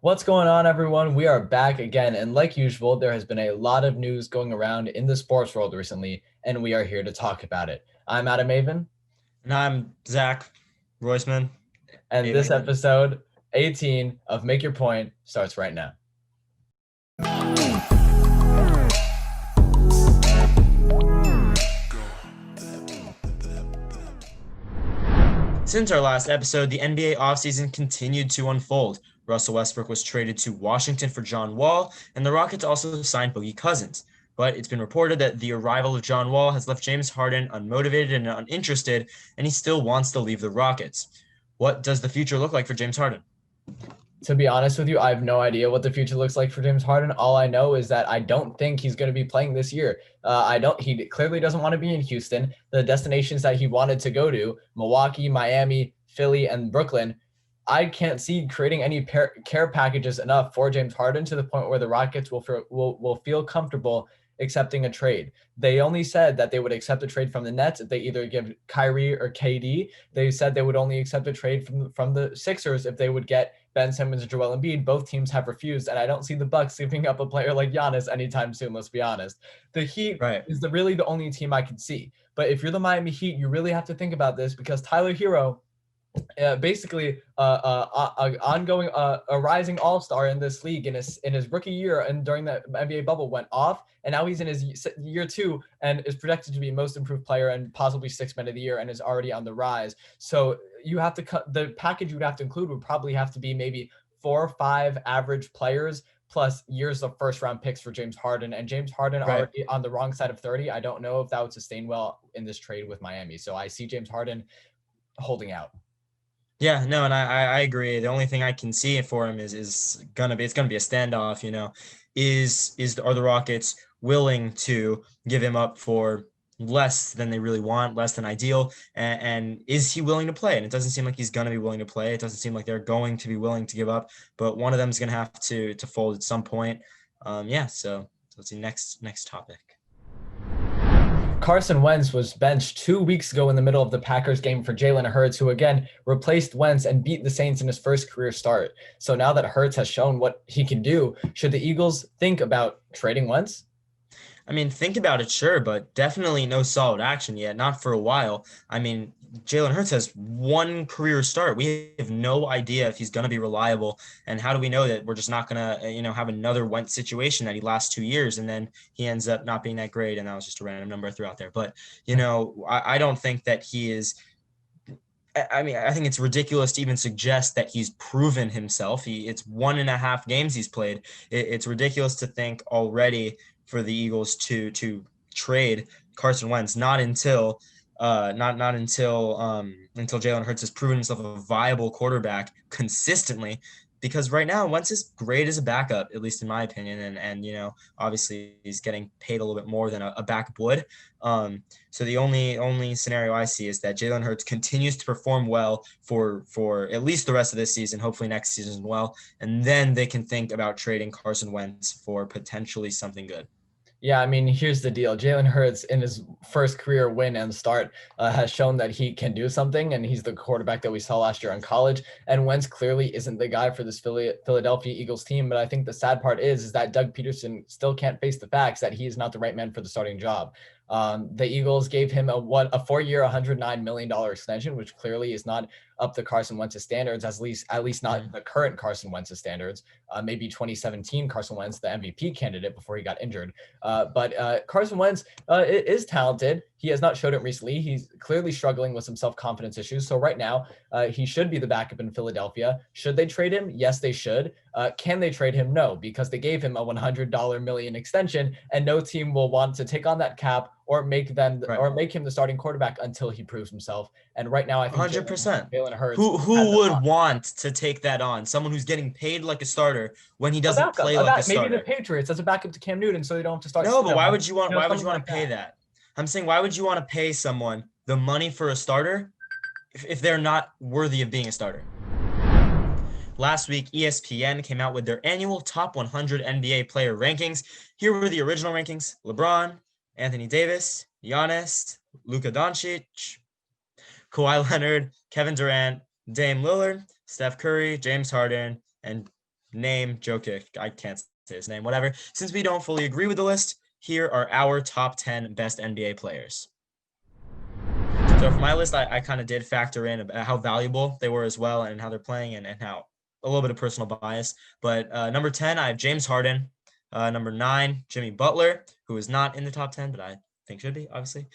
What's going on, everyone? We are back again, and like usual, there has been a lot of news going around in the sports world recently, and we are here to talk about it. I'm Adam Avin, And I'm Zach Roisman. and this Avin. episode 18 of Make Your Point starts right now. Since our last episode, the NBA offseason continued to unfold. Russell Westbrook was traded to Washington for John Wall, and the Rockets also signed Boogie Cousins. But it's been reported that the arrival of John Wall has left James Harden unmotivated and uninterested, and he still wants to leave the Rockets. What does the future look like for James Harden? To be honest with you, I have no idea what the future looks like for James Harden. All I know is that I don't think he's going to be playing this year. He clearly doesn't want to be in Houston. The destinations that he wanted to go to, Milwaukee, Miami, Philly, and Brooklyn, I can't see creating any care packages enough for James Harden to the point where the Rockets will feel comfortable accepting a trade. They only said that they would accept a trade from the Nets if they either give Kyrie or KD. They said they would only accept a trade from the Sixers if they would get Ben Simmons and Joel Embiid. Both teams have refused, and I don't see the Bucks giving up a player like Giannis anytime soon. Let's be honest. The Heat Right. is really the only team I can see. But if you're the Miami Heat, you really have to think about this because Tyler Hero, basically ongoing a rising all-star in this league in his rookie year and during the NBA bubble went off, and now he's in his year 2 and is projected to be most improved player and possibly 6th man of the year and is already on the rise. So you have to cut the package you would have to include would probably have to be maybe 4 or 5 average players plus years of first round picks for James Harden, and James Harden Right. already on the wrong side of 30. I don't know if that would sustain well in this trade with Miami. So I see James Harden holding out. Yeah, no, and I agree. The only thing I can see for him is gonna be a standoff. Are the Rockets willing to give him up for less than they really want, less than ideal, and is he willing to play? And it doesn't seem like he's gonna be willing to play. It doesn't seem like they're going to be willing to give up, but one of them is gonna have to fold at some point. So let's see next topic. Carson Wentz was benched 2 weeks ago in the middle of the Packers game for Jalen Hurts, who again replaced Wentz and beat the Saints in his first career start. So now that Hurts has shown what he can do, should the Eagles think about trading Wentz? I mean, think about it, sure, but definitely no solid action yet, not for a while. I mean, Jalen Hurts has one career start. We have no idea if he's going to be reliable. And how do we know that we're just not going to, have another Wentz situation that he lasts 2 years and then he ends up not being that great? And that was just a random number I threw out there. But, I don't think that he is. I mean, I think it's ridiculous to even suggest that he's proven himself. It's 1.5 games he's played. It's ridiculous to think already for the Eagles to trade Carson Wentz, not until Jalen Hurts has proven himself a viable quarterback consistently. Because right now Wentz is great as a backup, at least in my opinion, and obviously he's getting paid a little bit more than a backup would. So the only scenario I see is that Jalen Hurts continues to perform well for at least the rest of this season, hopefully next season as well, and then they can think about trading Carson Wentz for potentially something good. Yeah, I mean, here's the deal. Jalen Hurts, in his first career win and start, has shown that he can do something, and he's the quarterback that we saw last year in college. And Wentz clearly isn't the guy for this Philadelphia Eagles team. But I think the sad part is that Doug Peterson still can't face the facts that he is not the right man for the starting job. The Eagles gave him a 4-year, $109 million extension, which clearly is not up to Carson Wentz's standards, at least not the current Carson Wentz's standards. Maybe 2017 Carson Wentz, the MVP candidate before he got injured. But Carson Wentz is talented. He has not showed it recently. He's clearly struggling with some self-confidence issues. So right now, he should be the backup in Philadelphia. Should they trade him? Yes, they should. Can they trade him? No, because they gave him a $100 million extension, and no team will want to take on that cap or make him the starting quarterback until he proves himself. And right now, I think 100%. Jalen Hurts. Who would want to take that on? Someone who's getting paid like a starter when he doesn't play like a starter. Maybe the Patriots as a backup to Cam Newton, so they don't have to start. No, but why would you want to pay that? I'm saying, why would you want to pay someone the money for a starter if they're not worthy of being a starter? Last week, ESPN came out with their annual top 100 NBA player rankings. Here were the original rankings: LeBron, Anthony Davis, Giannis, Luka Doncic, Kawhi Leonard, Kevin Durant, Dame Lillard, Steph Curry, James Harden, and name, Jokic, I can't say his name, whatever. Since we don't fully agree with the list, here are our top 10 best NBA players. So for my list, I kind of did factor in how valuable they were as well and how they're playing and how a little bit of personal bias. But number 10, I have James Harden. Number 9, Jimmy Butler, who is not in the top 10, but I think should be, obviously.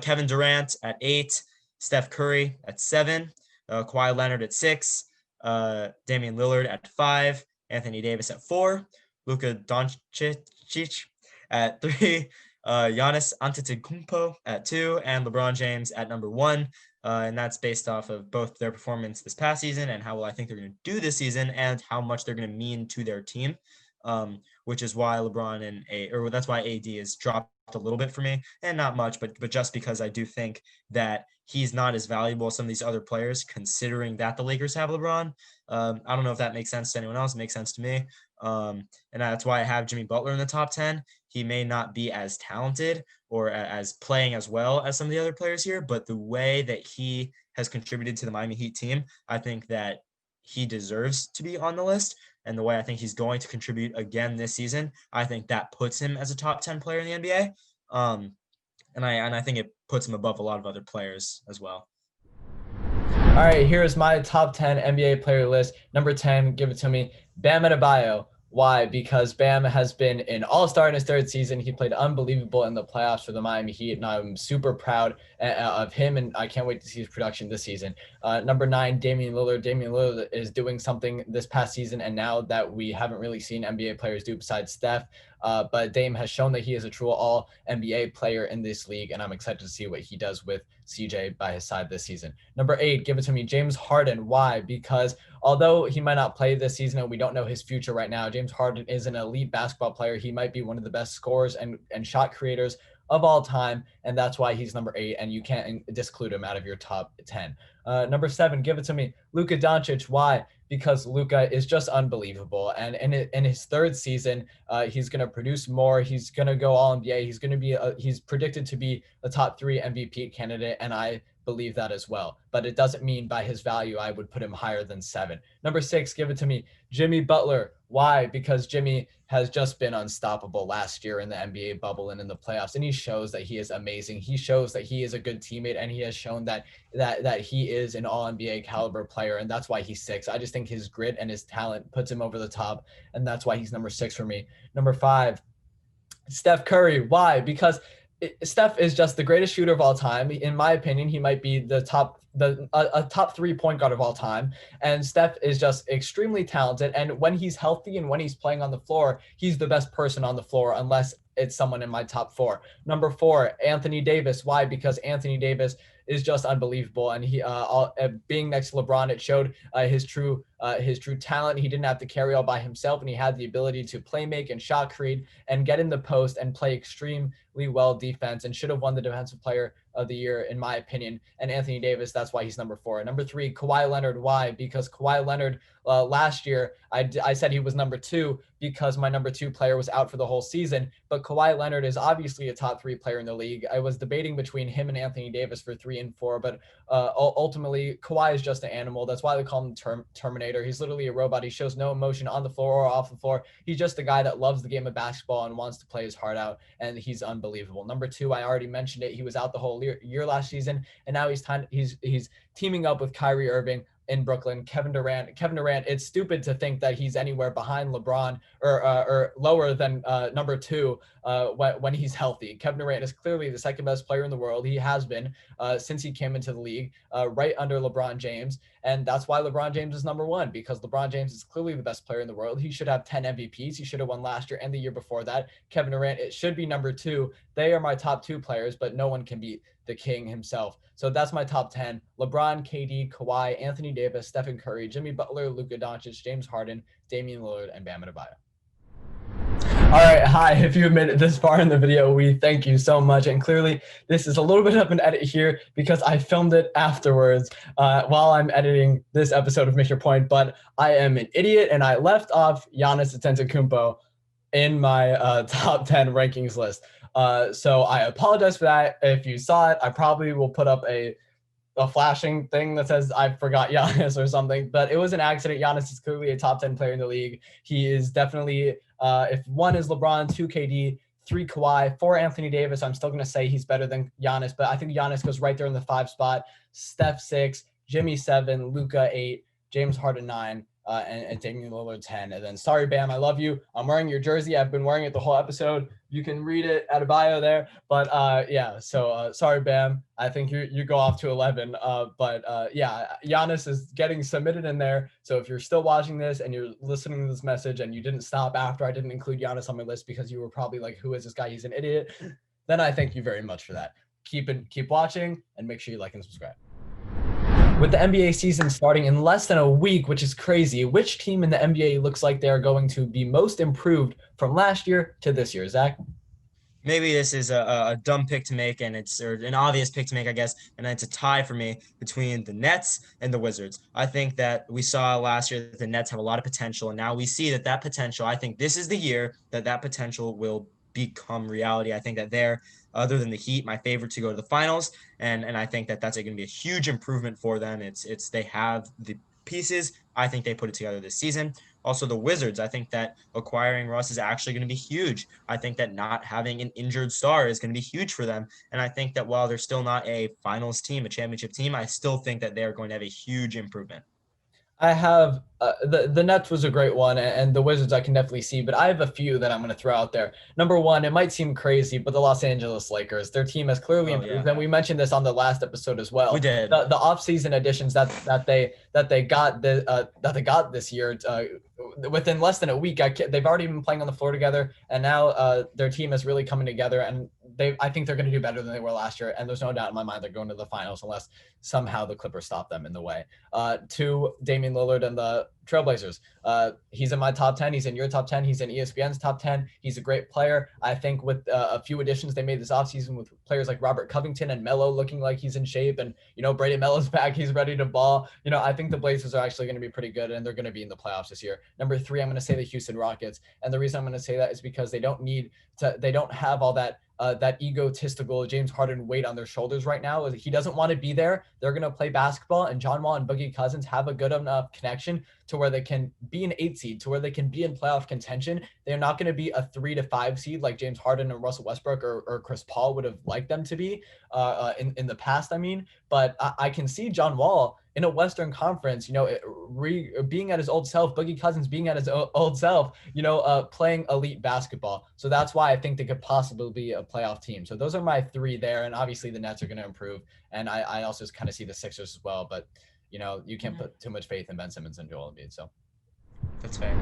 Kevin Durant at 8, Steph Curry at 7, Kawhi Leonard at 6, Damian Lillard at 5, Anthony Davis at 4, Luka Doncic at 3, Giannis Antetokounmpo at 2, and LeBron James at number 1. And that's based off of both their performance this past season and how well I think they're going to do this season and how much they're going to mean to their team. Which is why that's why AD is dropped a little bit for me, and not much, but just because I do think that he's not as valuable as some of these other players, considering that the Lakers have LeBron. I don't know if that makes sense to anyone else. It makes sense to me. And that's why I have Jimmy Butler in the top 10. He may not be as talented or as playing as well as some of the other players here, but the way that he has contributed to the Miami Heat team, I think that he deserves to be on the list. And the way I think he's going to contribute again this season, I think that puts him as a top 10 player in the NBA. And I think it puts him above a lot of other players as well. All right, here's my top 10 NBA player list. Number 10, give it to me, Bam Adebayo. Why? Because Bam has been an all-star in his third season. He played unbelievable in the playoffs for the Miami Heat, and I'm super proud of him, and I can't wait to see his production this season. Number 9, Damian Lillard. Damian Lillard is doing something this past season, and now that we haven't really seen NBA players do besides Steph. But Dame has shown that he is a true all-NBA player in this league, and I'm excited to see what he does with CJ by his side this season. Number 8, give it to me, James Harden. Why? Because although he might not play this season and we don't know his future right now, James Harden is an elite basketball player. He might be one of the best scorers and shot creators of all time, and that's why he's number 8, and you can't disclude him out of your top 10. Number 7, give it to me, Luka Doncic. Why? Because Luka is just unbelievable, and in his third season, he's going to produce more. He's going to go all NBA. He's going to be he's predicted to be a top 3 MVP candidate, and I believe that as well. But it doesn't mean by his value I would put him higher than 7. Number 6, give it to me, Jimmy Butler. Why? Because Jimmy has just been unstoppable last year in the NBA bubble and in the playoffs, and he shows that he is amazing. He shows that he is a good teammate, and he has shown that he is an all-NBA caliber player, and that's why he's 6. I just think his grit and his talent puts him over the top, and that's why he's number 6 for me. Number 5, Steph Curry. Why? Because Steph is just the greatest shooter of all time. In my opinion, he might be a top 3 point guard of all time. And Steph is just extremely talented. And when he's healthy and when he's playing on the floor, he's the best person on the floor, unless it's someone in my top 4. Number 4, Anthony Davis. Why? Because Anthony Davis is just unbelievable, and he being next to LeBron, it showed his true talent. He didn't have to carry all by himself, and he had the ability to play make and shot create and get in the post and play extremely well defense, and should have won the Defensive Player of the Year, in my opinion. And Anthony Davis, that's why he's number 4. Number 3, Kawhi Leonard. Why? Because Kawhi Leonard last year, I said he was number 2 because my number 2 player was out for the whole season. But Kawhi Leonard is obviously a top 3 player in the league. I was debating between him and Anthony Davis for 3 and 4, but ultimately Kawhi is just an animal. That's why they call him Terminator. He's literally a robot. He shows no emotion on the floor or off the floor. He's just a guy that loves the game of basketball and wants to play his heart out, and he's unbelievable. Number 2, I already mentioned it. He was out the whole year last season, and now he's teaming up with Kyrie Irving in Brooklyn. Kevin Durant, it's stupid to think that he's anywhere behind LeBron or lower than number 2 when he's healthy. Kevin Durant is clearly the second best player in the world. He has been since he came into the league, right under LeBron James. And that's why LeBron James is number 1, because LeBron James is clearly the best player in the world. He should have 10 MVPs. He should have won last year and the year before that. Kevin Durant, it should be number 2. They are my top 2 players, but no one can beat the king himself. So that's my top 10. LeBron, KD, Kawhi, Anthony Davis, Stephen Curry, Jimmy Butler, Luka Doncic, James Harden, Damian Lillard, and Bam Adebayo. All right, hi. If you made it this far in the video, we thank you so much. And clearly, this is a little bit of an edit here because I filmed it afterwards while I'm editing this episode of Make Your Point. But I am an idiot, and I left off Giannis Antetokounmpo in my top 10 rankings list. So I apologize for that. If you saw it, I probably will put up a a flashing thing that says I forgot Giannis or something, but it was an accident. Giannis is clearly a top 10 player in the league. He is definitely, if 1 is LeBron, 2 KD, 3 Kawhi, 4 Anthony Davis, I'm still going to say he's better than Giannis, but I think Giannis goes right there in the 5 spot. Steph 6, Jimmy 7, Luka 8, James Harden 9, and Damian Lillard 10. And then, sorry, Bam, I love you. I'm wearing your jersey. I've been wearing it the whole episode. You can read it at a bio there. But yeah, so sorry, Bam. I think you go off to 11. But yeah, Giannis is getting submitted in there. So if you're still watching this and you're listening to this message and you didn't stop after I didn't include Giannis on my list because you were probably like, who is this guy? He's an idiot. Then I thank you very much for that. Keep watching and make sure you like and subscribe. With the NBA season starting in less than a week, which is crazy, which team in the NBA looks like they're going to be most improved from last year to this year, Zach? Maybe this is a dumb pick to make, or an obvious pick to make, I guess, and it's a tie for me between the Nets and the Wizards. I think that we saw last year that the Nets have a lot of potential, and now we see that potential, I think this is the year that potential will become reality. I think that they're, other than the Heat, my favorite to go to the finals, and I think that that's going to be a huge improvement for them. It's they have the pieces. I think they put it together this season. Also, the Wizards, I think that acquiring Russ is actually going to be huge. I think that not having an injured star is going to be huge for them. And I think that while they're still not a finals team, a championship team, I still think that they're going to have a huge improvement. I have the Nets was a great one, and the Wizards I can definitely see, but I have a few that I'm going to throw out there. Number one, it might seem crazy, but the Los Angeles Lakers, their team has clearly improved, yeah. And we mentioned this on the last episode as well. We did. The offseason additions that they got this year within less than a week. They've already been playing on the floor together, and now their team is really coming together, and I think they're going to do better than they were last year, and there's no doubt in my mind they're going to the finals unless somehow the Clippers stop them in the way. To Damian Lillard and the Trailblazers. He's in my top 10. He's in your top 10. He's in ESPN's top 10. He's a great player. I think with a few additions they made this offseason with players like Robert Covington and Melo looking like he's in shape, and, Brady Melo's back. He's ready to ball. I think the Blazers are actually going to be pretty good, and they're going to be in the playoffs this year. Number 3, I'm going to say the Houston Rockets. And the reason I'm going to say that is because they don't have all that egotistical James Harden weight on their shoulders right now. He doesn't want to be there. They're going to play basketball, and John Wall and Boogie Cousins have a good enough connection to where they can be an 8 seed, to where they can be in playoff contention. They're not going to be a 3 to 5 seed like James Harden and Russell Westbrook or Chris Paul would have liked them to be in the past. But I can see John Wall in a Western Conference, being at his old self, Boogie Cousins being at his old self, playing elite basketball. So that's why I think they could possibly be a playoff team. So those are my 3 there. And obviously the Nets are going to improve. And I also kind of see the Sixers as well. But, you can't put too much faith in Ben Simmons and Joel Embiid. So that's fair.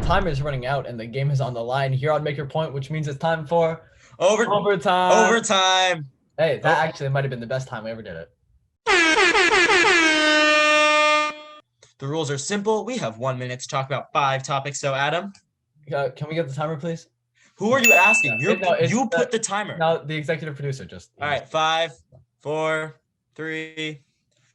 Time is running out and the game is on the line here on Make Your Point, which means it's time for overtime. Hey, that actually might have been the best time we ever did it. The rules are simple. We have 1 minute to talk about 5 topics. So, Adam, can we get the timer, please? Who are you asking? You put the timer. No, the executive producer just. All right, 5, 4, 3.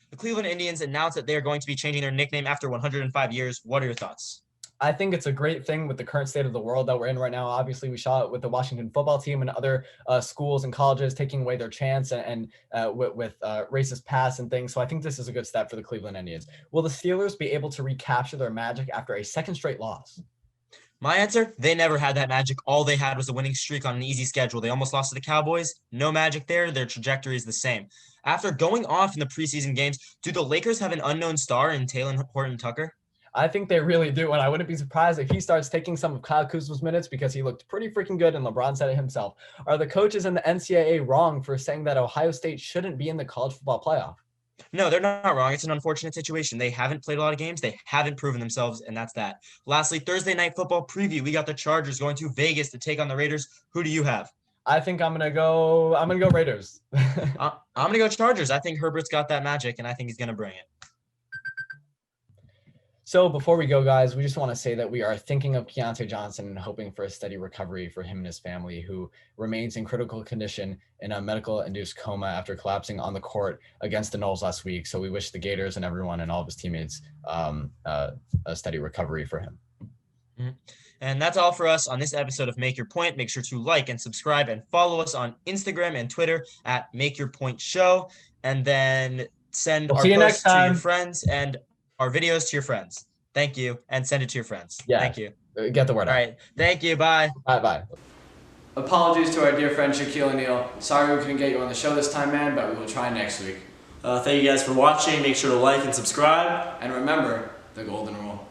The Cleveland Indians announced that they are going to be changing their nickname after 105 years. What are your thoughts? I think it's a great thing with the current state of the world that we're in right now. Obviously, we saw it with the Washington football team and other schools and colleges taking away their chance and with racist pass and things. So I think this is a good step for the Cleveland Indians. Will the Steelers be able to recapture their magic after a second straight loss? My answer, they never had that magic. All they had was a winning streak on an easy schedule. They almost lost to the Cowboys. No magic there. Their trajectory is the same. After going off in the preseason games, do the Lakers have an unknown star in Taylor Horton-Tucker? I think they really do, and I wouldn't be surprised if he starts taking some of Kyle Kuzma's minutes because he looked pretty freaking good, and LeBron said it himself. Are the coaches in the NCAA wrong for saying that Ohio State shouldn't be in the college football playoff? No, they're not wrong. It's an unfortunate situation. They haven't played a lot of games. They haven't proven themselves, and that's that. Lastly, Thursday night football preview. We got the Chargers going to Vegas to take on the Raiders. Who do you have? I think I'm gonna go Raiders. I'm gonna go Chargers. I think Herbert's got that magic, and I think he's gonna bring it. So before we go, guys, we just want to say that we are thinking of Keontae Johnson and hoping for a steady recovery for him and his family, who remains in critical condition in a medical-induced coma after collapsing on the court against the Knowles last week. So we wish the Gators and everyone and all of his teammates a steady recovery for him. Mm-hmm. And that's all for us on this episode of Make Your Point. Make sure to like and subscribe and follow us on Instagram and Twitter at Make Your Point Show. And then send We'll our see you next posts to your time. friends and our videos to your friends. Thank you, and send it to your friends. Yeah. Thank you. Get the word All out. right. Thank you. Bye. Bye. Apologies to our dear friend Shaquille O'Neal. Sorry we couldn't get you on the show this time, man, but we will try next week. Thank you guys for watching. Make sure to like and subscribe. And remember the golden rule.